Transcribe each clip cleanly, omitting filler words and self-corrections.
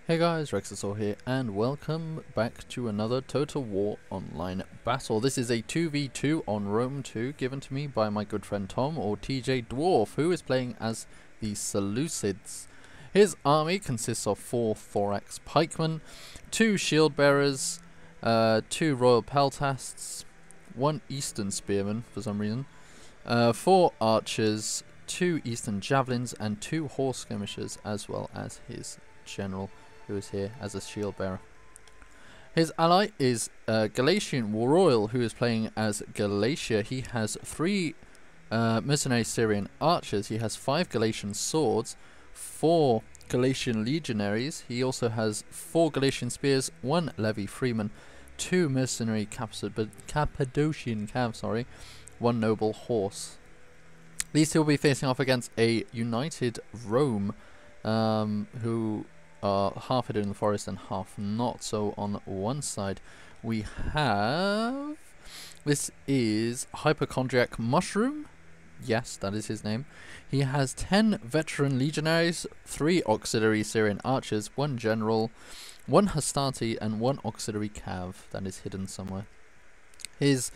Hey guys, Rexasaur here, and welcome back to another Total War Online battle. This is a 2v2 on Rome 2, given to me by my good friend Tom, or TJDwarf, who is playing as the Seleucids. His army consists of 4 Thorax Pikemen, 2 Shield Bearers, 2 Royal Peltasts, 1 Eastern Spearman for some reason, 4 Archers, 2 Eastern Javelins, and 2 Horse Skirmishers, as well as his General, who is here as a shield bearer. His ally is Galatian Royal, who is playing as Galatia. He has 3 mercenary Syrian archers. He has 5 Galatian swords, 4 Galatian legionaries. He also has 4 Galatian spears, 1 levy freeman, 2 mercenary Cappadocian cav, 1 noble horse. These two will be facing off against a united Rome, who are half hidden in the forest and half not. So on one side we have, this is Hypochondriac Mushroom. Yes, that is his name. He has 10 veteran legionaries, 3 auxiliary Syrian archers, 1 general, 1 Hastati, and 1 auxiliary cav that is hidden somewhere. His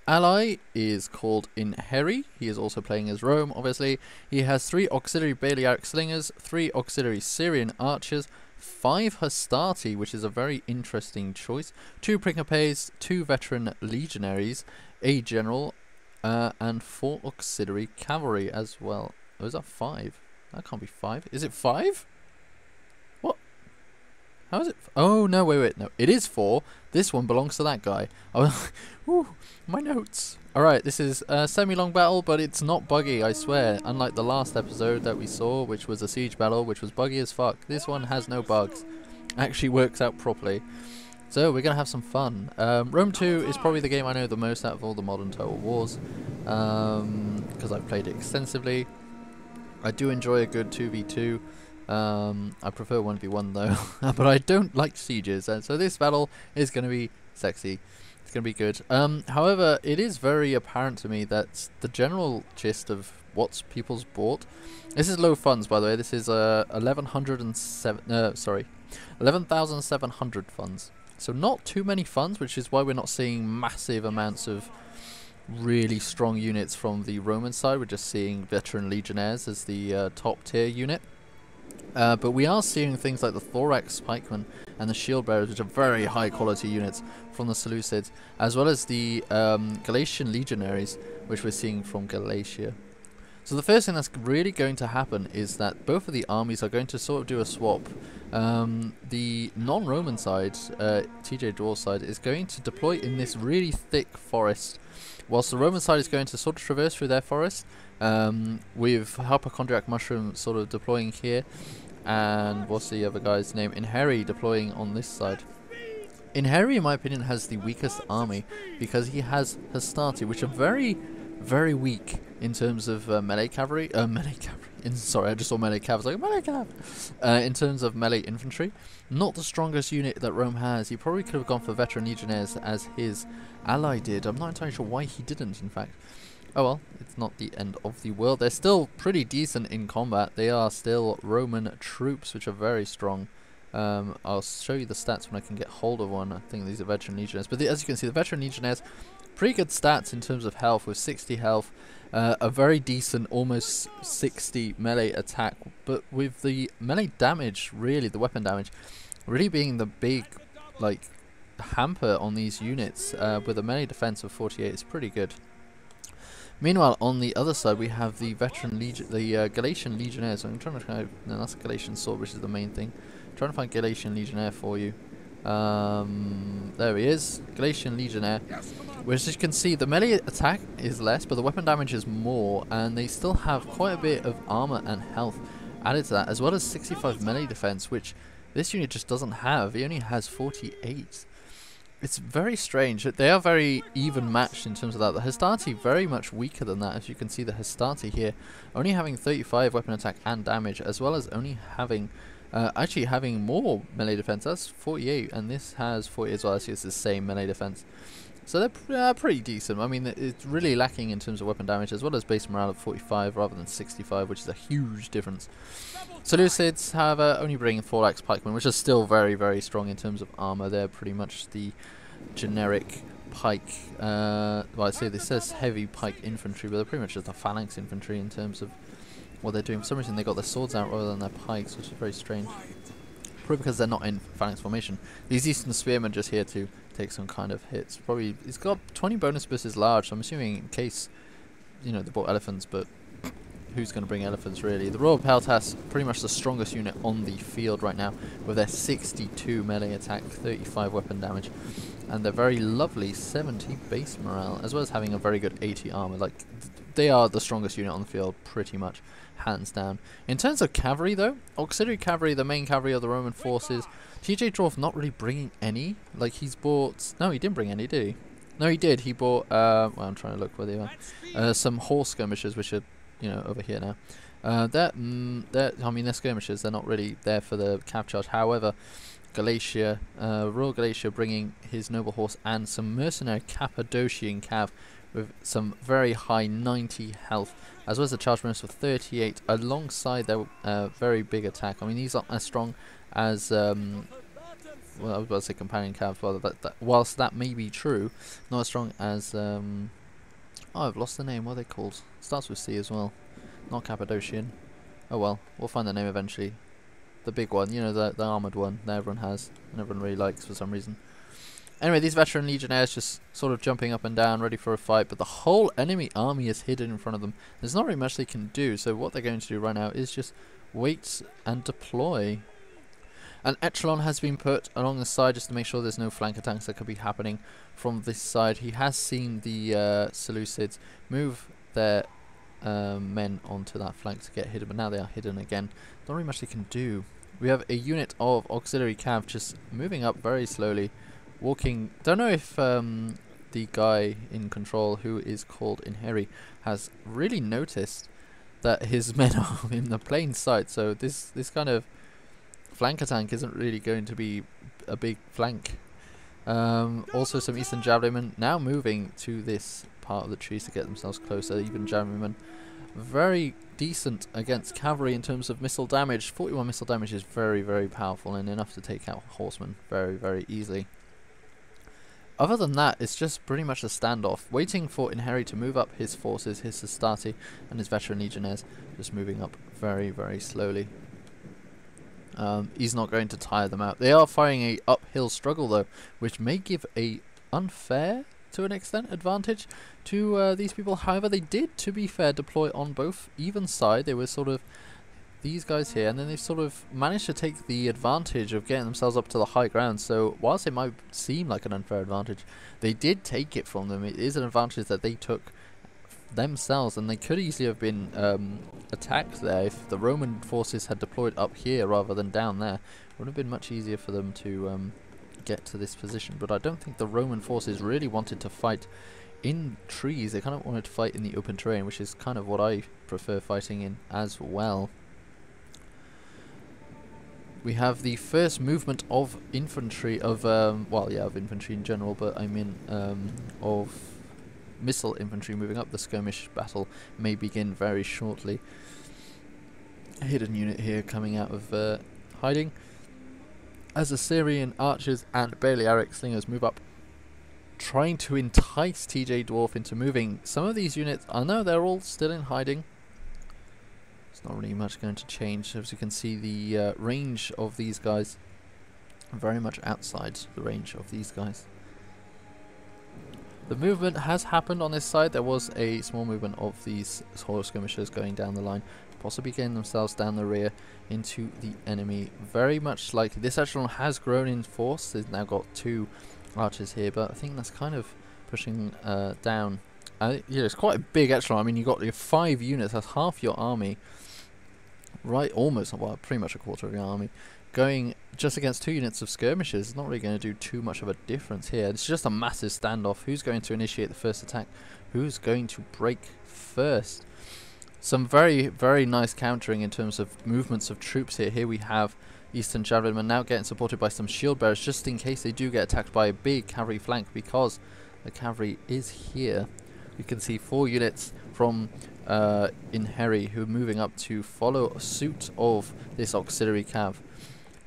ally is called Inheri. He is also playing as Rome, obviously. He has 3 auxiliary Balearic slingers, 3 auxiliary Syrian archers, 5 Hastati, which is a very interesting choice, 2 Principes, 2 veteran legionaries, a general, and 4 auxiliary cavalry as well. Oh, is that 5? That can't be 5. Is it 5? What? How is it? Oh, no, wait, no. It is 4. This one belongs to that guy. Oh, ooh, my notes. Alright, this is a semi-long battle, but it's not buggy, I swear. Unlike the last episode that we saw, which was a siege battle, which was buggy as fuck. This one has no bugs. Actually works out properly. So, we're going to have some fun. Rome 2 is probably the game I know the most out of all the modern Total Wars, because I've played it extensively. I do enjoy a good 2v2. I prefer 1v1 though, but I don't like sieges, and so this battle is going to be sexy. It's going to be good. However, it is very apparent to me that the general gist of what people's bought. This is low funds, by the way. This is 11,700 funds. So not too many funds, which is why we're not seeing massive amounts of really strong units from the Roman side. We're just seeing veteran legionnaires as the top tier unit. But we are seeing things like the Thorax Pikemen and the Shield Bearers, which are very high quality units from the Seleucids, as well as the Galatian Legionaries, which we're seeing from Galatia. So the first thing that's really going to happen is that both of the armies are going to sort of do a swap. The non-Roman side, TJDwarf side, is going to deploy in this really thick forest, whilst the Roman side is going to sort of traverse through their forest, with Hypochondriac Mushroom sort of deploying here, and what's the other guy's name? Inheri deploying on this side. Inheri, in my opinion, has the weakest army because he has Hastati, which are very, very weak in terms of melee cavalry. Sorry, I just saw melee cav. I was like, melee cav! In terms of melee infantry, not the strongest unit that Rome has. He probably could have gone for veteran legionnaires as his ally did. I'm not entirely sure why he didn't, in fact. Oh well, it's not the end of the world. They're still pretty decent in combat. They are still Roman troops, which are very strong. I'll show you the stats when I can get hold of one. I think these are veteran legionnaires. But as you can see, the veteran legionnaires, pretty good stats in terms of health, with 60 health. A very decent, almost 60 melee attack. But with the melee damage, really, the weapon damage, really being the big, like, hamper on these units, with a melee defense of 48 is pretty good. Meanwhile, on the other side, we have the veteran Galatian Legionnaires. So I'm trying to find. No, that's Galatian sword, which is the main thing. I'm trying to find Galatian Legionnaire for you. There he is, Galatian Legionnaire. Which, as you can see, the melee attack is less, but the weapon damage is more, and they still have quite a bit of armor and health added to that, as well as 65 melee defense, which this unit just doesn't have. He only has 48. It's very strange. They are very even matched in terms of that. The Hastati very much weaker than that. As you can see, the Hastati here only having 35 weapon attack and damage, as well as only having actually having more melee defense. That's 48, and this has 40 as well. So it's the same melee defense. So they're pretty decent. I mean, it's really lacking in terms of weapon damage, as well as base morale of 45 rather than 65, which is a huge difference. Seleucids have only bringing 4-axe pikemen, which is still very, very strong in terms of armor. They're pretty much the generic pike. Well, I say this says heavy pike infantry, but they're pretty much just a phalanx infantry in terms of what they're doing. For some reason, they got their swords out rather than their pikes, which is very strange. Probably because they're not in phalanx formation. These Eastern Spearmen just here to take some kind of hits. Probably, it's got 20 bonus versus large, so I'm assuming in case, you know, they bought elephants, but who's going to bring elephants really? The Royal Peltas, pretty much the strongest unit on the field right now, with their 62 melee attack, 35 weapon damage, and their very lovely 70 base morale, as well as having a very good 80 armor. Like, they are the strongest unit on the field, pretty much, hands down. In terms of cavalry though, auxiliary cavalry, the main cavalry of the Roman forces, TJDwarf not really bringing any. Like, he's bought, no, he didn't bring any, did he? No, he did. He bought, well, I'm trying to look where they are. Some horse skirmishers, which are, you know, over here now. I mean, they're skirmishers. They're not really there for the cav charge. However, Galatia, Royal Galatia bringing his noble horse and some mercenary Cappadocian cav with some very high 90 health, as well as a charge bonus of 38 alongside their very big attack. I mean, these aren't as strong as well, I was about to say companion calves, well, whilst that may be true, not as strong as oh, I've lost the name. What are they called? Starts with C as well. Not Cappadocian. Oh well, we'll find the name eventually. The big one, you know, the armoured one that everyone has and everyone really likes for some reason. Anyway, these veteran legionnaires just sort of jumping up and down, ready for a fight, but the whole enemy army is hidden in front of them. There's not really much they can do, so what they're going to do right now is just wait and deploy. An echelon has been put along the side just to make sure there's no flank attacks that could be happening from this side. He has seen the Seleucids move their men onto that flank to get hidden, but now they are hidden again. Not really much they can do. We have a unit of auxiliary cav just moving up very slowly, walking. Don't know if the guy in control, who is called Inheri, has really noticed that his men are in the plain sight, so this kind of flank attack isn't really going to be a big flank. Also some Eastern Javelinmen now moving to this part of the trees to get themselves closer. Even Javelinmen very decent against cavalry in terms of missile damage. 41 missile damage is very, very powerful and enough to take out horsemen very, very easily. Other than that, it's just pretty much a standoff, waiting for Inheri to move up his forces, his Sestati and his veteran legionnaires, just moving up very, very slowly. He's not going to tire them out. They are fighting a uphill struggle though, which may give a unfair, to an extent, advantage to these people. However, they did, to be fair, deploy on both even side. They were sort of these guys here, and then they've sort of managed to take the advantage of getting themselves up to the high ground. So whilst it might seem like an unfair advantage, they did take it from them. It is an advantage that they took themselves, and they could easily have been attacked there if the Roman forces had deployed up here rather than down there. It would have been much easier for them to get to this position, but I don't think the Roman forces really wanted to fight in trees. They kind of wanted to fight in the open terrain, which is kind of what I prefer fighting in as well. We have the first movement of infantry, of well, yeah, of infantry in general, but I mean of missile infantry moving up. The skirmish battle may begin very shortly. A hidden unit here coming out of hiding as Assyrian archers and Balearic slingers move up, trying to entice TJDwarf into moving. Some of these units, I know they're all still in hiding. It's not really much going to change. As you can see, the range of these guys very much outside the range of these guys. The movement has happened on this side. There was a small movement of these horse skirmishers going down the line, possibly getting themselves down the rear into the enemy. Very much like this echelon has grown in force. They've now got 2 archers here, but I think that's kind of pushing down. Yeah, it's quite a big echelon. I mean, you've got your 5 units, that's half your army. Right, almost, well, pretty much a quarter of your army. Going just against 2 units of skirmishers is not really going to do too much of a difference here. It's just a massive standoff. Who's going to initiate the first attack? Who's going to break first? Some very, very nice countering in terms of movements of troops here. Here we have Eastern Javelinmen now getting supported by some shield bearers, just in case they do get attacked by a big cavalry flank, because the cavalry is here. You can see 4 units from Inheri who are moving up to follow suit of this auxiliary cav,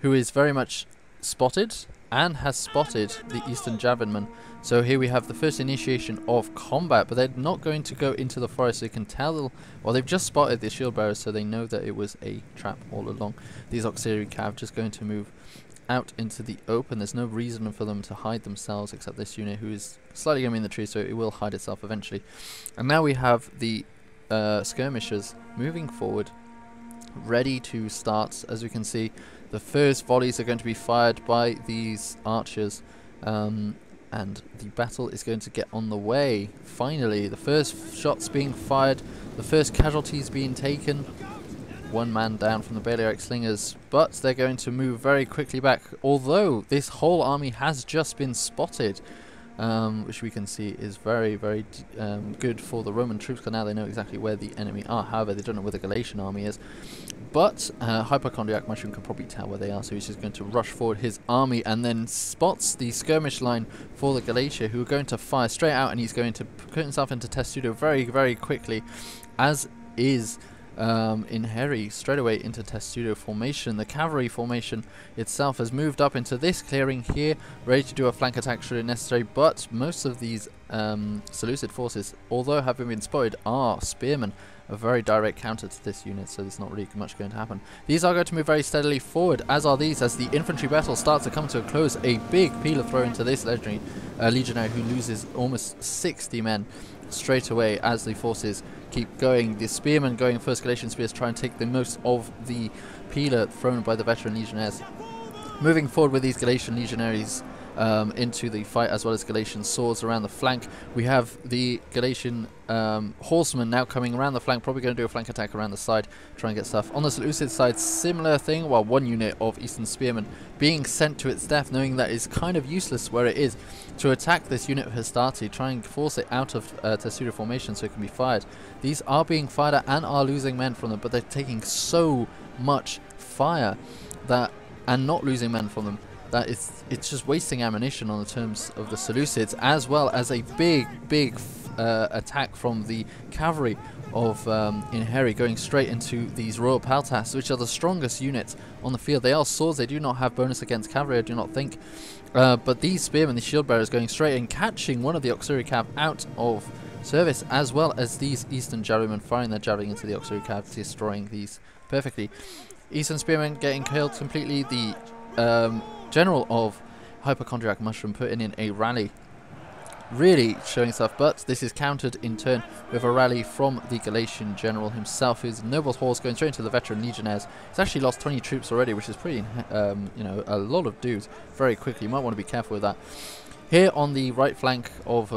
who is very much spotted and has spotted the Eastern Javelin. So here we have the first initiation of combat, but they're not going to go into the forest. They can tell, well, they've just spotted the shield bearers, so they know that it was a trap all along. These auxiliary cav just going to move out into the open. There's no reason for them to hide themselves except this unit, who is slightly going to be in the tree, so it will hide itself eventually. And now we have the skirmishers moving forward, ready to start. As we can see, the first volleys are going to be fired by these archers, and the battle is going to get on the way. Finally, the first shots being fired, the first casualties being taken. 1 man down from the Balearic Slingers, but they're going to move very quickly back, although this whole army has just been spotted, which we can see is very, very good for the Roman troops, because now they know exactly where the enemy are. However, they don't know where the Galatian army is, but Hypochondriac Mushroom can probably tell where they are, so he's just going to rush forward his army and then spots the skirmish line for the Galatia, who are going to fire straight out, and he's going to put himself into testudo very, very quickly, as is Inheri straight away into testudo formation. The cavalry formation itself has moved up into this clearing here, ready to do a flank attack should it necessary, but most of these Seleucid forces, although having been spotted, are spearmen, a very direct counter to this unit, so there's not really much going to happen. These are going to move very steadily forward, as are these, as the infantry battle starts to come to a close. A big peeler throw into this legendary legionary, who loses almost 60 men straight away as the forces keep going. The spearmen going first, Galatian spears try and take the most of the peeler thrown by the veteran legionnaires. Moving forward with these Galatian legionaries into the fight, as well as Galatian swords around the flank. We have the Galatian horsemen now coming around the flank, probably going to do a flank attack around the side, try and get stuff. On the Seleucid side, similar thing, while 1 unit of Eastern Spearmen being sent to its death, knowing that it's kind of useless where it is, to attack this unit of Hastati, try and force it out of testudo formation so it can be fired. These are being fired at and are losing men from them, but they're taking so much fire that, and not losing men from them, that it's just wasting ammunition on the terms of the Seleucids, as well as a big attack from the cavalry of Inheri going straight into these Royal Paltas, which are the strongest units on the field. They are swords, they do not have bonus against cavalry, I do not think, but these spearmen, the shield bearers, going straight and catching one of the auxiliary cav out of service, as well as these Eastern Javelin firing their javelin into the auxiliary cav, destroying these perfectly. Eastern Spearmen getting killed completely. The general of Hypochondriac Mushroom putting in a rally, really showing stuff, but this is countered in turn with a rally from the Galatian general himself, who's Noble's horse going straight into the veteran legionnaires. He's actually lost 20 troops already, which is pretty, you know, a lot of dudes very quickly. You might want to be careful with that. Here on the right flank of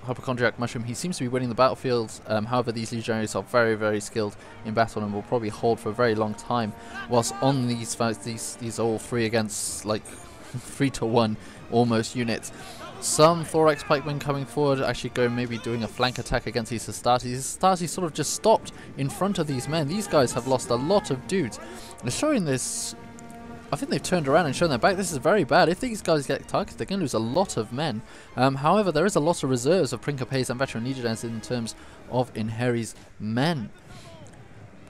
Hypochondriac Mushroom, he seems to be winning the battlefield. However, these legionaries are very, very skilled in battle and will probably hold for a very long time. Whilst on these fights, these are all 3 against like 3 to 1 almost units. Some Thorax pikemen coming forward, actually going maybe doing a flank attack against these Astartes. These Astartes sort of just stopped in front of these men. These guys have lost a lot of dudes. They're showing this. I think they've turned around and shown their back. This is very bad. If these guys get targeted, they're going to lose a lot of men. However, there is a lot of reserves of Principes and veteran legionnaires in terms of Inheri's men.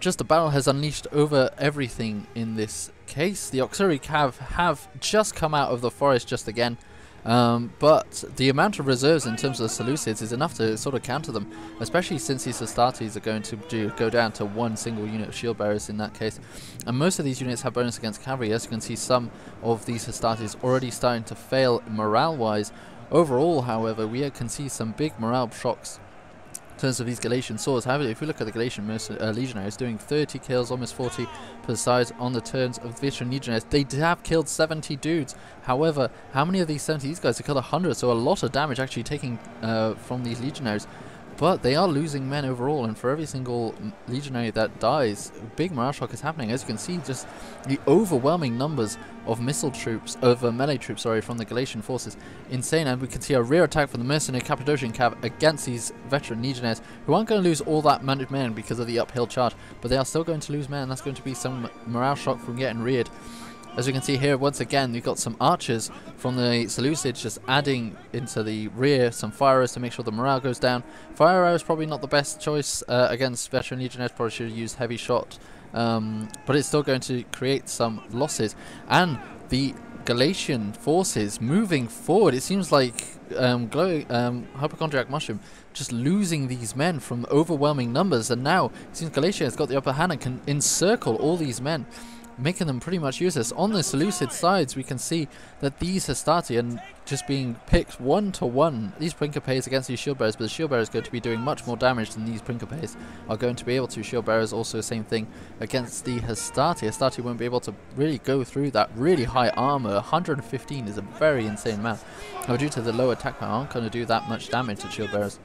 Just the battle has unleashed over everything in this case. The auxiliary cav have just come out of the forest just again. But the amount of reserves in terms of the Seleucids is enough to sort of counter them, especially since these Astartes are going to go down to 1 single unit of shield bearers in that case. And most of these units have bonus against cavalry. As you can see, some of these Astartes already starting to fail morale-wise. Overall, however, we can see some big morale shocks in terms of these Galatian swords. However, if we look at the Galatian legionaries doing 30 kills, almost 40 per side on the turns of veteran legionaries, they have killed 70 dudes. However, how many of these 70? These guys have killed 100, so a lot of damage actually taking from these legionaries. But they are losing men overall, and for every single legionary that dies, a big morale shock is happening. As you can see, just the overwhelming numbers of missile troops, melee troops, sorry, from the Galatian forces, insane. And we can see a rear attack from the mercenary Cappadocian cav against these veteran legionnaires, who aren't going to lose all that many men because of the uphill charge, but they are still going to lose men, and that's going to be some morale shock from getting reared. As we can see here, once again, we've got some archers from the Seleucids just adding into the rear some fire arrows to make sure the morale goes down. Fire arrows probably not the best choice against veteran legionnaires, probably should have used heavy shot, but it's still going to create some losses. And the Galatian forces moving forward, it seems like Hypochondriac Mushroom just losing these men from overwhelming numbers, and now it seems Galatia has got the upper hand and can encircle all these men, making them pretty much useless. On the Seleucid sides, we can see that these Hastati are just being picked 1-to-1. These Principes against these shield bearers, but the shield bearers are going to be doing much more damage than these Principes are going to be able to. Shield bearers also the same thing against the Hastati. Hastati won't be able to really go through that really high armor. 115 is a very insane amount. Now, due to the low attack power, aren't going to do that much damage to shield bearers.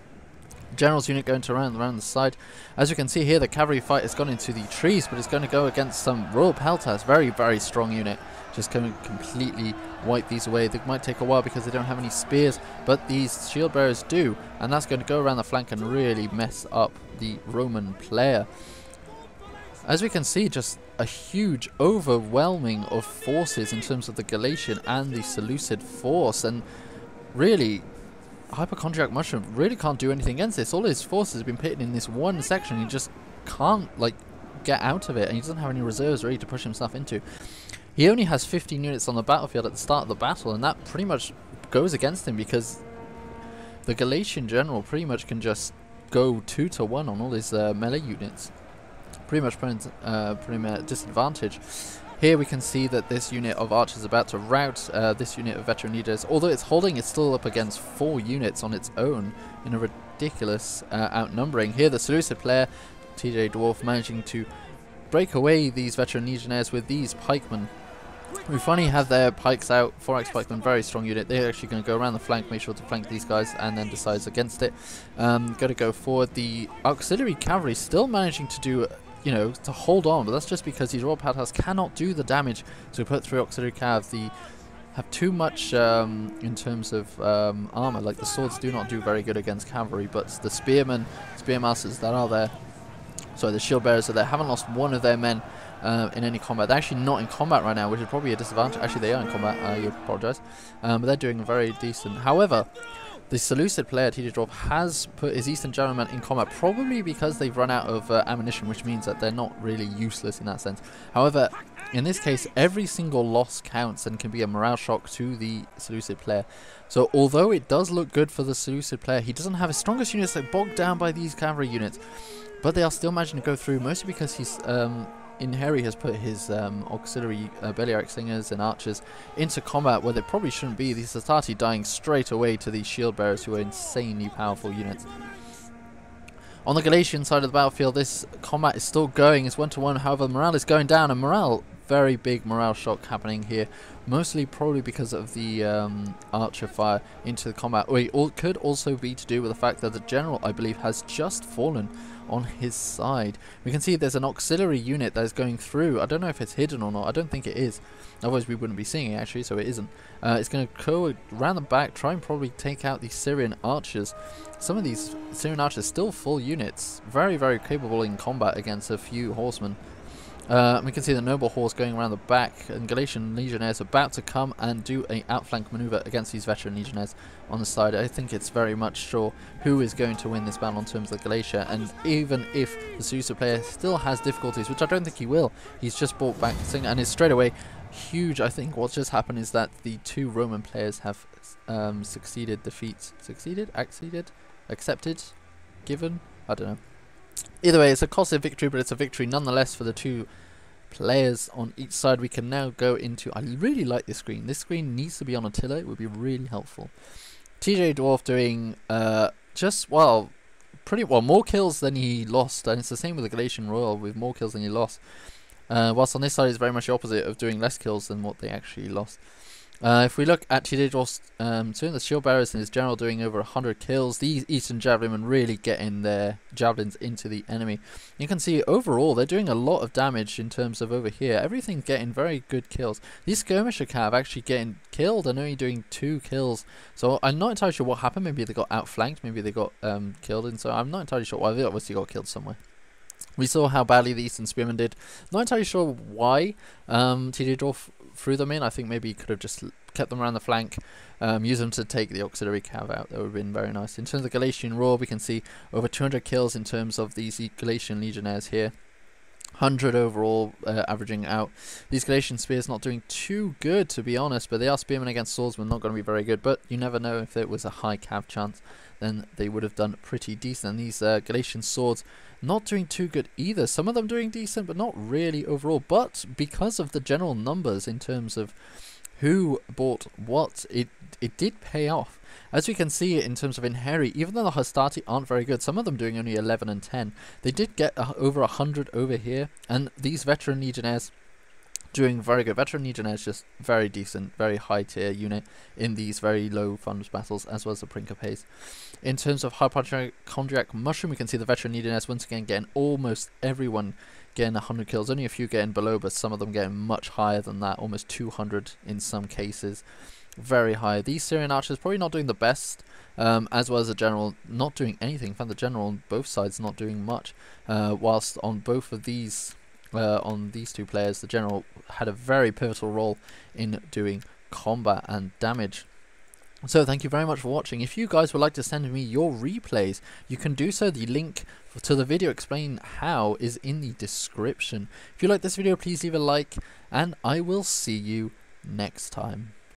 General's unit going to around the side. As you can see here, the cavalry fight has gone into the trees, but it's going to go against some Royal Peltas. Very, very strong unit. Just going to completely wipe these away. They might take a while because they don't have any spears, but these shield bearers do, and that's going to go around the flank and really mess up the Roman player. As we can see, just a huge overwhelming of forces in terms of the Galatian and the Seleucid force, and really Hypochondriac Mushroom really can't do anything against this. All his forces have been pitted in this one section. He just can't get out of it, and he doesn't have any reserves ready to push himself into. He only has 15 units on the battlefield at the start of the battle, and that pretty much goes against him because the Galatian general pretty much can just go 2-to-1 on all his melee units. Pretty much putting him at a disadvantage. Here we can see that this unit of archers is about to rout this unit of veteran leaders. Although it's holding, it's still up against 4 units on its own in a ridiculous outnumbering. Here the Seleucid player, TJDwarf, managing to break away these veteran legionnaires with these pikemen. We finally have their pikes out. 4x pikemen, very strong unit. They're actually going to go around the flank, make sure to flank these guys, and then decides against it. Going to go forward. The auxiliary cavalry still managing to do, to hold on, but that's just because these Royal Peltas cannot do the damage to put through auxiliary cav. They have too much in terms of armor. Like the swords do not do very good against cavalry, but the spearmen, spearmasters that are there, sorry, the shield bearers are there, haven't lost one of their men in any combat. They're actually not in combat right now, which is probably a disadvantage. Actually, they are in combat. I apologize, but they're doing very decent. However, the Seleucid player, TJDwarf, has put his Eastern Gentleman in combat, probably because they've run out of ammunition, which means that they're not really useless in that sense. However, in this case, every single loss counts and can be a morale shock to the Seleucid player. So although it does look good for the Seleucid player, he doesn't have his strongest units that bogged down by these cavalry units, but they are still managing to go through, mostly because he's in Harry has put his auxiliary Beliaric Singers and Archers into combat where they probably shouldn't be. These Hastati dying straight away to these shield bearers who are insanely powerful units. On the Galatian side of the battlefield, this combat is still going. It's 1-to-1, however, morale is going down, and morale, very big morale shock happening here, mostly probably because of the archer fire into the combat. It could also be to do with the fact that the general, I believe, has just fallen on his side. We can see there's an auxiliary unit that is going through. I don't know if it's hidden or not. I don't think it is. Otherwise we wouldn't be seeing it, actually, so it isn't. It's going to go around the back, try and probably take out the Syrian archers. Some of these Syrian archers still full units. Very, very capable in combat against a few horsemen. We can see the noble horse going around the back, and Galatian legionnaires about to come and do a outflank maneuver against these veteran legionnaires on the side. I think it's very much sure who is going to win this battle in terms of Galatia, and even if the Seleucid player still has difficulties, which I don't think he will, he's just brought back the thing, and it's straight away huge. I think what's just happened is that the 2 Roman players have succeeded defeats. Succeeded? Acceded? Accepted? Given? I don't know. Either way, it's a costly victory, but it's a victory nonetheless for the 2 players on each side. We can now go into, I really like this screen. This screen needs to be on Attila. It would be really helpful. TJDwarf doing pretty well, more kills than he lost, and it's the same with the Galatian Royal, with more kills than he lost. Whilst on this side is very much the opposite of doing less kills than what they actually lost. If we look at TJDwarf's doing the shield bearers and his general doing over 100 kills, these Eastern javelinmen really getting their javelins into the enemy. You can see overall they're doing a lot of damage in terms of over here. Everything getting very good kills. These skirmisher cav actually getting killed and only doing 2 kills. So I'm not entirely sure what happened. Maybe they got outflanked, maybe they got killed, and so I'm not entirely sure. Well, they obviously got killed somewhere. We saw how badly the Eastern Spearmen did. Not entirely sure why TJDwarf threw them in. I think maybe he could have just kept them around the flank, use them to take the auxiliary cav out. That would have been very nice. In terms of Galatian Roar, we can see over 200 kills in terms of these Galatian Legionnaires here. 100 overall, averaging out. These Galatian Spears not doing too good, to be honest, but they are Spearmen against Swordsmen, not going to be very good, but you never know. If it was a high cav chance, then they would have done pretty decent. And these Galatian Swords not doing too good either. Some of them doing decent, but not really overall. But because of the general numbers in terms of who bought what, it did pay off. As we can see in terms of Inheri, even though the Hastati aren't very good, some of them doing only 11 and 10, they did get over 100 over here, and these Veteran Legionnaires doing very good. Veteran Legionnaires just very decent, very high tier unit in these very low funds battles, as well as the Principes. In terms of Hypochondriac Mushroom, we can see the Veteran Legionnaires once again getting almost everyone getting 100 kills. Only a few getting below, but some of them getting much higher than that, almost 200 in some cases. Very high. These Syrian archers probably not doing the best, as well as the general not doing anything. In fact, the general on both sides not doing much, whilst on both of these on these two players, the general had a very pivotal role in doing combat and damage. So thank you very much for watching. If you guys would like to send me your replays, you can do so. The link to the video explaining how is in the description. If you like this video, please leave a like, and I will see you next time.